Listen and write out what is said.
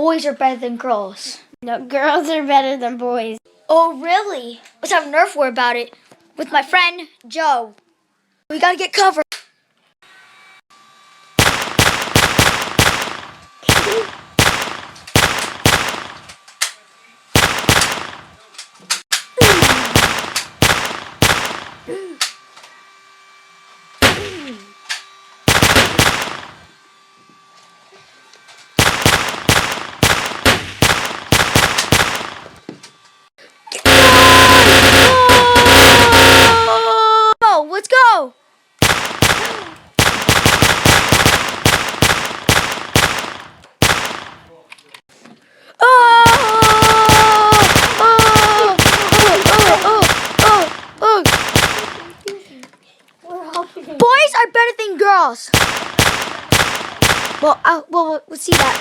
boys are better than girls. No, girls are better than boys. Oh, really? Let's have a Nerf War about it with my friend, Joe. We gotta get cover. Let's go! Boys are better than girls. Well, we'll see that.